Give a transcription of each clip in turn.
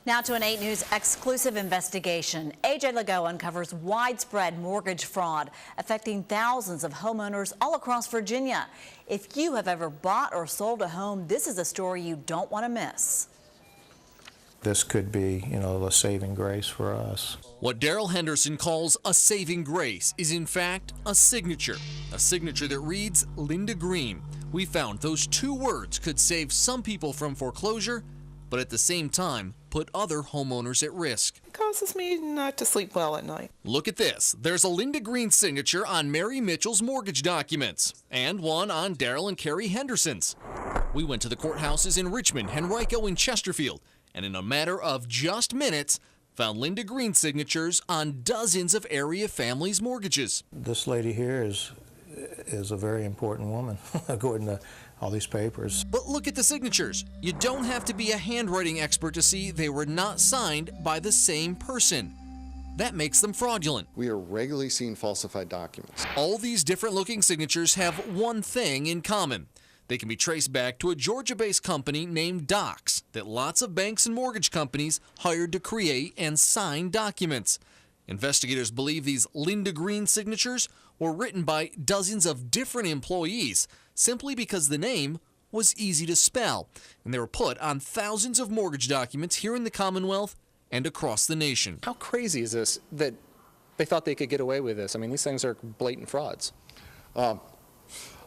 Now to an 8 News exclusive investigation. AJ Lagoe uncovers widespread mortgage fraud affecting thousands of homeowners all across Virginia. If you have ever bought or sold a home, this is a story you don't want to miss. This could be, a saving grace for us. What Daryl Henderson calls a saving grace is in fact a signature that reads Linda Green. We found those 2 words could save some people from foreclosure, but at the same time put other homeowners at risk. It causes me not to sleep well at night. Look at this. There's a Linda Green signature on Mary Mitchell's mortgage documents and one on Daryl and Carrie Henderson's. We went to the courthouses in Richmond, Henrico, and Chesterfield, and in a matter of just minutes found Linda Green signatures on dozens of area families' mortgages. This lady here is a very important woman, according to all these papers. But look at the signatures. You don't have to be a handwriting expert to see they were not signed by the same person. That makes them fraudulent. We are regularly seeing falsified documents. All these different looking signatures have one thing in common. They can be traced back to a Georgia-based company named Docs that lots of banks and mortgage companies hired to create and sign documents. Investigators believe these Linda Green signatures were written by dozens of different employees simply because the name was easy to spell, and they were put on thousands of mortgage documents here in the Commonwealth and across the nation. How crazy is this that they thought they could get away with this? I mean, these things are blatant frauds.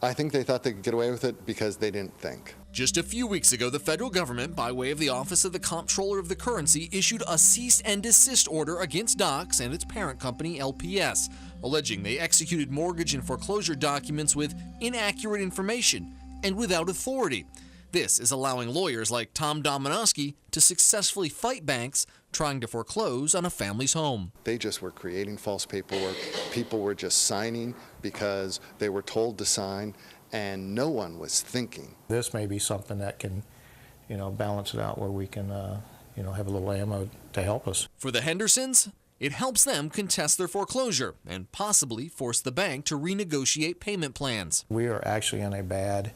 I think they thought they could get away with it because they didn't think. Just a few weeks ago, the federal government, by way of the Office of the Comptroller of the Currency, issued a cease and desist order against Docs and its parent company, LPS, alleging they executed mortgage and foreclosure documents with inaccurate information and without authority. This is allowing lawyers like Tom Dominowski to successfully fight banks trying to foreclose on a family's home. They just were creating false paperwork. People were just signing because they were told to sign, and no one was thinking. This may be something that can, balance it out where we can, have a little ammo to help us. For the Hendersons, it helps them contest their foreclosure and possibly force the bank to renegotiate payment plans. We are actually in a bad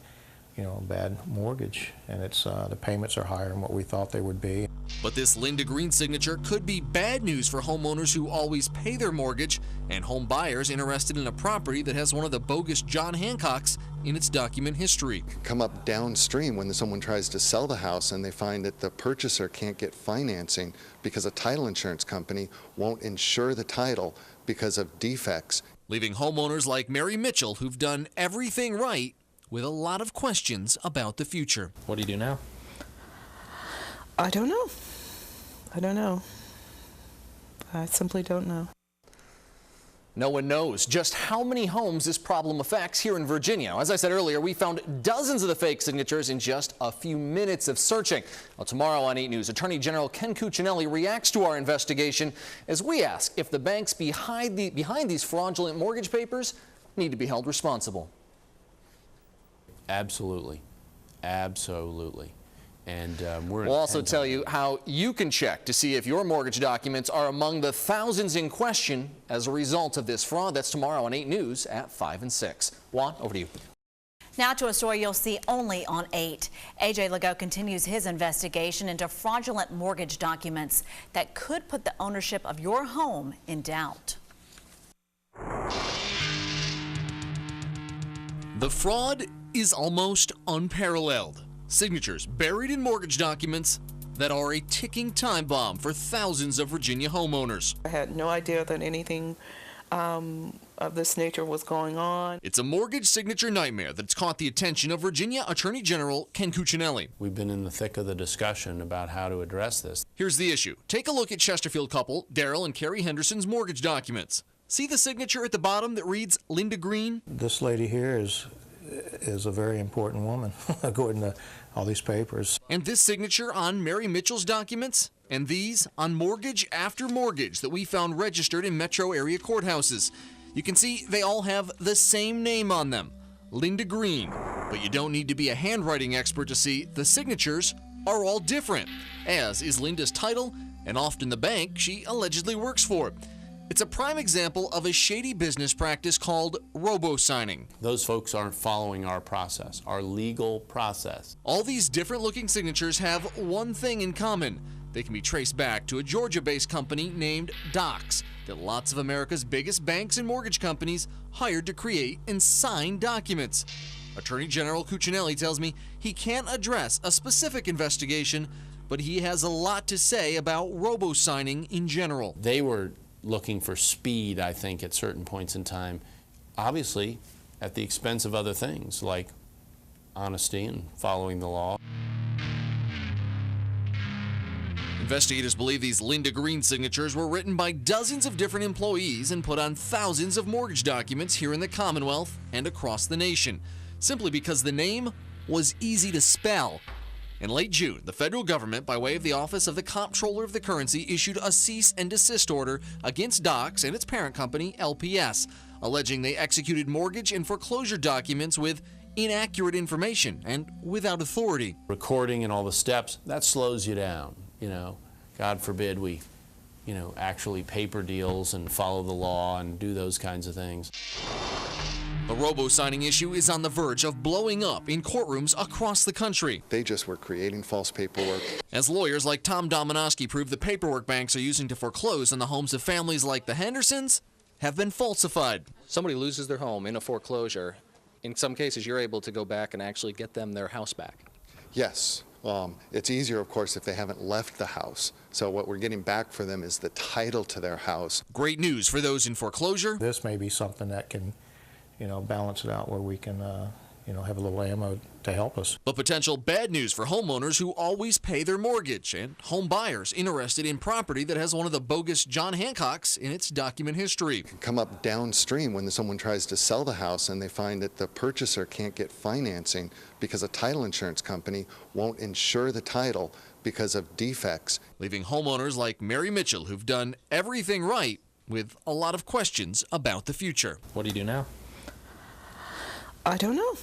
mortgage, and it's the payments are higher than what we thought they would be. But this Linda Green signature could be bad news for homeowners who always pay their mortgage and home buyers interested in a property that has one of the bogus John Hancocks in its document history. Come up downstream when someone tries to sell the house and they find that the purchaser can't get financing because a title insurance company won't insure the title because of defects. Leaving homeowners like Mary Mitchell, who've done everything right, with a lot of questions about the future. What do you do now? I don't know. I simply don't know. No one knows just how many homes this problem affects here in Virginia. As I said earlier, we found dozens of the fake signatures in just a few minutes of searching. Well, tomorrow on 8 News, Attorney General Ken Cuccinelli reacts to our investigation as we ask if the banks behind these fraudulent mortgage papers need to be held responsible. Absolutely. And we'll also tell you how you can check to see if your mortgage documents are among the thousands in question as a result of this fraud. That's tomorrow on 8 News at 5 and 6. Juan, over to you. Now to a story you'll see only on 8. AJ Lagoe continues his investigation into fraudulent mortgage documents that could put the ownership of your home in doubt. The fraud is almost unparalleled. Signatures buried in mortgage documents that are a ticking time bomb for thousands of Virginia homeowners. I had no idea that anything of this nature was going on. It's a mortgage signature nightmare that's caught the attention of Virginia Attorney General Ken Cuccinelli. we've been in the thick of the discussion about how to address this. Here's the issue. Take a look at Chesterfield couple Daryl and Carrie Henderson's mortgage documents. See the signature at the bottom that reads Linda Green? This lady here is a very important woman, according to all these papers. And this signature on Mary Mitchell's documents? And these on mortgage after mortgage that we found registered in metro area courthouses. You can see they all have the same name on them, Linda Green. But you don't need to be a handwriting expert to see the signatures are all different, as is Linda's title and often the bank she allegedly works for. It's a prime example of a shady business practice called robo-signing. Those folks aren't following our process, our legal process. All these different looking signatures have one thing in common. They can be traced back to a Georgia-based company named Docs that lots of America's biggest banks and mortgage companies hired to create and sign documents. Attorney General Cuccinelli tells me he can't address a specific investigation, but he has a lot to say about robo-signing in general. They were looking for speed, I think, at certain points in time, obviously at the expense of other things like honesty and following the law. Investigators believe these Linda Green signatures were written by dozens of different employees and put on thousands of mortgage documents here in the Commonwealth and across the nation, simply because the name was easy to spell. In late June, the federal government, by way of the Office of the Comptroller of the Currency, issued a cease and desist order against Docs and its parent company, LPS, alleging they executed mortgage and foreclosure documents with inaccurate information and without authority. Recording and all the steps, that slows you down. You know, God forbid we, actually paper deals and follow the law and do those kinds of things. The robo-signing issue is on the verge of blowing up in courtrooms across the country. They just were creating false paperwork. As lawyers like Tom Dominowski prove, the paperwork banks are using to foreclose on the homes of families like the Hendersons have been falsified. Somebody loses their home in a foreclosure. In some cases, you're able to go back and actually get them their house back. Yes. It's easier, of course, if they haven't left the house. So what we're getting back for them is the title to their house. Great news for those in foreclosure. This may be something that can, balance it out where we can, have a little ammo to help us. But potential bad news for homeowners who always pay their mortgage and home buyers interested in property that has one of the bogus John Hancocks in its document history. It can come up downstream when someone tries to sell the house and they find that the purchaser can't get financing because a title insurance company won't insure the title because of defects. Leaving homeowners like Mary Mitchell, who've done everything right, with a lot of questions about the future. What do you do now? I don't know.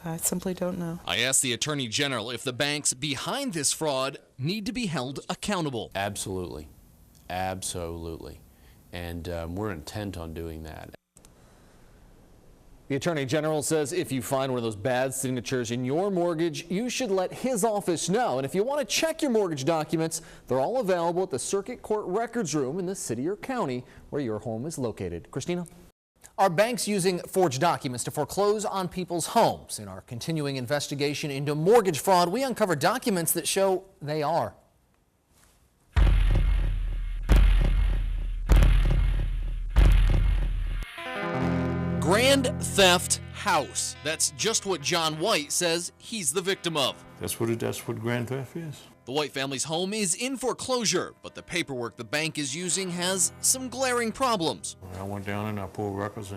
I simply don't know. I asked the Attorney General if the banks behind this fraud need to be held accountable. Absolutely. Absolutely. And we're intent on doing that. The Attorney General says if you find one of those bad signatures in your mortgage, you should let his office know. And if you want to check your mortgage documents, they're all available at the Circuit Court Records Room in the city or county where your home is located. Christina? Are banks using forged documents to foreclose on people's homes? In our continuing investigation into mortgage fraud, we uncovered documents that show they are. Grand theft house. That's just what John White says he's the victim of. That's what grand theft is. The White family's home is in foreclosure, but the paperwork the bank is using has some glaring problems. I went down and I pulled records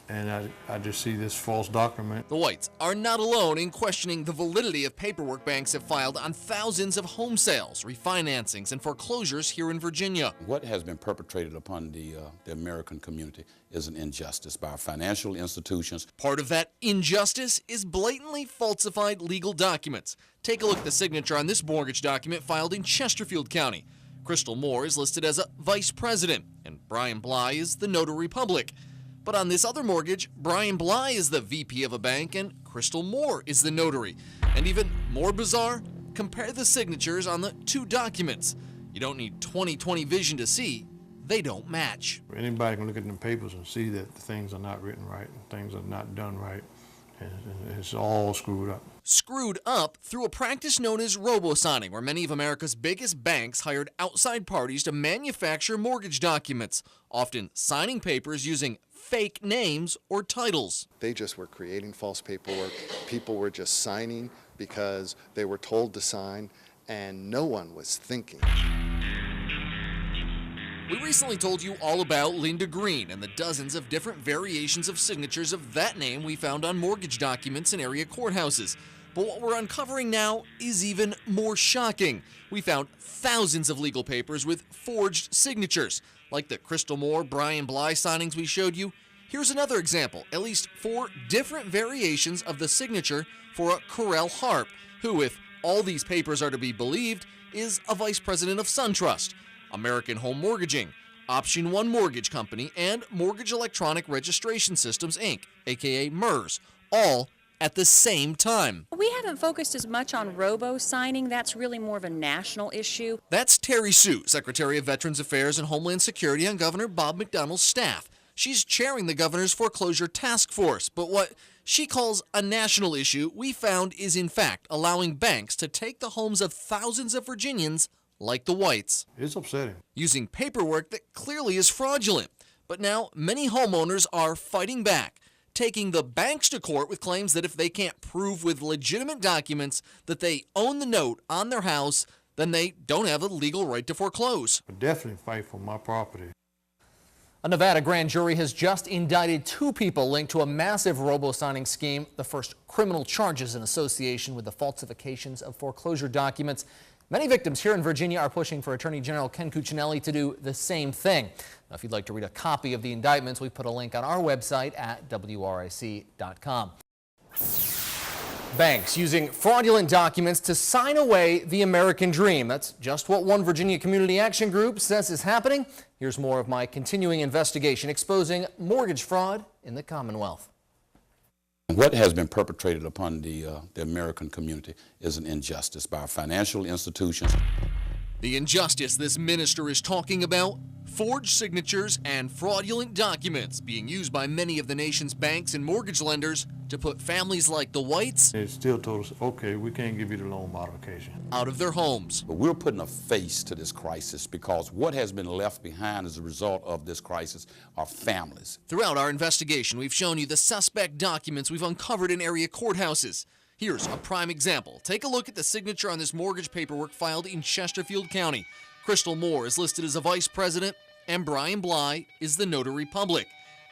and I just see this false document. The Whites are not alone in questioning the validity of paperwork banks have filed on thousands of home sales, refinancings, and foreclosures here in Virginia. What has been perpetrated upon the American community is an injustice by our financial institutions. Part of that injustice is blatantly falsified legal documents. Take a look at the signature on this mortgage document filed in Chesterfield County. Crystal Moore is listed as a vice president, and Brian Bly is the notary public. But on this other mortgage, Brian Bly is the VP of a bank and Crystal Moore is the notary. And even more bizarre, compare the signatures on the two documents. You don't need 20/20 vision to see they don't match. Anybody can look at them papers and see that things are not written right and things are not done right. And it's all screwed up. Screwed up through a practice known as robo-signing, where many of America's biggest banks hired outside parties to manufacture mortgage documents, often signing papers using fake names or titles. They just were creating false paperwork. People were just signing because they were told to sign, and no one was thinking. We recently told you all about Linda Green and the dozens of different variations of signatures of that name we found on mortgage documents in area courthouses. But what we're uncovering now is even more shocking. We found thousands of legal papers with forged signatures, like the Crystal Moore, Brian Bly signings we showed you. Here's another example, at least 4 different variations of the signature for a Corel Harp, who, if all these papers are to be believed, is a vice president of SunTrust, American Home Mortgaging, Option 1 Mortgage Company, and Mortgage Electronic Registration Systems, Inc., aka MERS, all at the same time. We haven't focused as much on robo-signing. That's really more of a national issue. That's Terry Sue, Secretary of Veterans Affairs and Homeland Security on Governor Bob McDonnell's staff. She's chairing the governor's foreclosure task force, but what she calls a national issue we found is in fact allowing banks to take the homes of thousands of Virginians like the Whites. It's upsetting. Using paperwork that clearly is fraudulent. But now many homeowners are fighting back, taking the banks to court with claims that if they can't prove with legitimate documents that they own the note on their house, then they don't have a legal right to foreclose. I definitely fight for my property. A Nevada grand jury has just indicted 2 people linked to a massive robo-signing scheme, the first criminal charges in association with the falsifications of foreclosure documents. Many victims here in Virginia are pushing for Attorney General Ken Cuccinelli to do the same thing. Now, if you'd like to read a copy of the indictments, we put a link on our website at WRIC.com. Banks using fraudulent documents to sign away the American dream. That's just what one Virginia Community Action Group says is happening. Here's more of my continuing investigation exposing mortgage fraud in the Commonwealth. What has been perpetrated upon the American community is an injustice by our financial institutions. The injustice this minister is talking about? Forged signatures and fraudulent documents being used by many of the nation's banks and mortgage lenders to put families like the Whites They still told us, okay, we can't give you the loan modification. out of their homes. But we're putting a face to this crisis because what has been left behind as a result of this crisis are families. Throughout our investigation, we've shown you the suspect documents we've uncovered in area courthouses. Here's a prime example. Take a look at the signature on this mortgage paperwork filed in Chesterfield County. Crystal Moore is listed as a vice president, and Brian Bly is the notary public.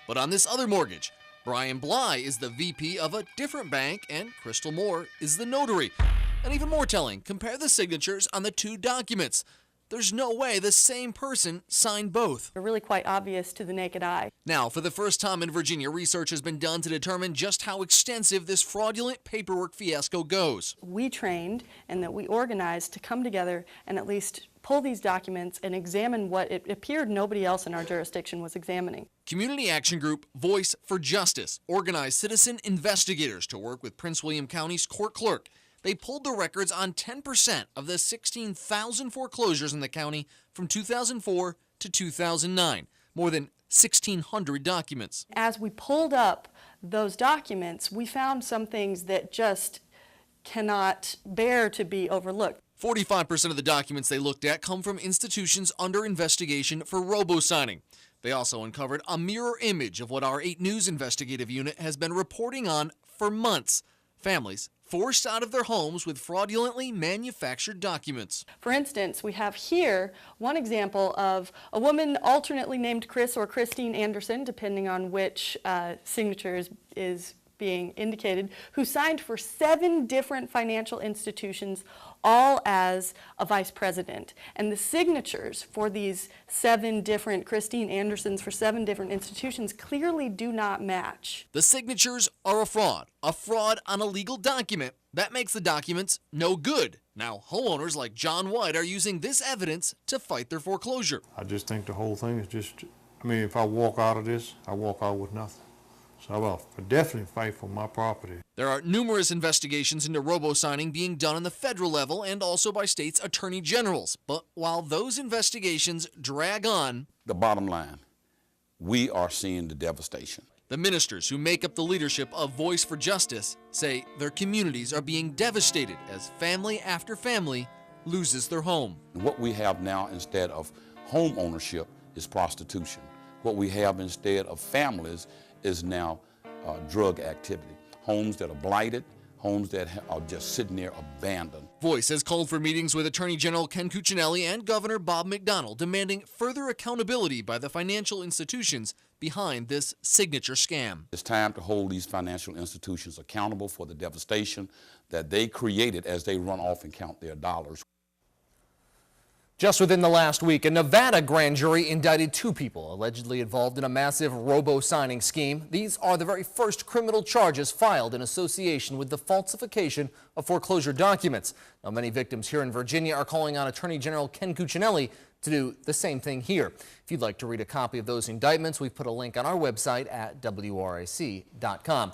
But on this other mortgage, Brian Bly is the VP of a different bank, and Crystal Moore is the notary. And even more telling, compare the signatures on the 2 documents. There's no way the same person signed both. They're really quite obvious to the naked eye. Now, for the first time in Virginia, research has been done to determine just how extensive this fraudulent paperwork fiasco goes. We trained and that we organized to come together and at least pull these documents and examine what it appeared nobody else in our jurisdiction was examining. Community Action Group Voice for Justice organized citizen investigators to work with Prince William County's court clerk. They pulled the records on 10% of the 16,000 foreclosures in the county from 2004 to 2009, more than 1,600 documents. As we pulled up those documents, we found some things that just cannot bear to be overlooked. 45% of the documents they looked at come from institutions under investigation for robo-signing. They also uncovered a mirror image of what our 8 News investigative unit has been reporting on for months. Families forced out of their homes with fraudulently manufactured documents. For instance, we have here one example of a woman alternately named Chris or Christine Anderson, depending on which signature is being indicated, who signed for 7 different financial institutions, all as a vice president. And the signatures for these 7 different Christine Andersons for 7 different institutions clearly do not match. The signatures are a fraud on a legal document. That makes the documents no good. Now, homeowners like John White are using this evidence to fight their foreclosure. I just think the whole thing is just, I mean, if I walk out of this, I walk out with nothing. So I'll definitely fight for my property. There are numerous investigations into robo-signing being done on the federal level and also by states' attorney generals. But while those investigations drag on, The bottom line, we are seeing the devastation. the ministers who make up the leadership of Voice for Justice say their communities are being devastated as family after family loses their home. What we have now instead of home ownership is prostitution. What we have instead of families is now drug activity. Homes that are blighted, homes that are just sitting there abandoned. Voice has called for meetings with Attorney General Ken Cuccinelli and Governor Bob McDonnell, demanding further accountability by the financial institutions behind this signature scam. It's time to hold these financial institutions accountable for the devastation that they created as they run off and count their dollars. Just within the last week, a Nevada grand jury indicted 2 people allegedly involved in a massive robo-signing scheme. These are the very first criminal charges filed in association with the falsification of foreclosure documents. Now, many victims here in Virginia are calling on Attorney General Ken Cuccinelli to do the same thing here. If you'd like to read a copy of those indictments, we've put a link on our website at WRIC.com.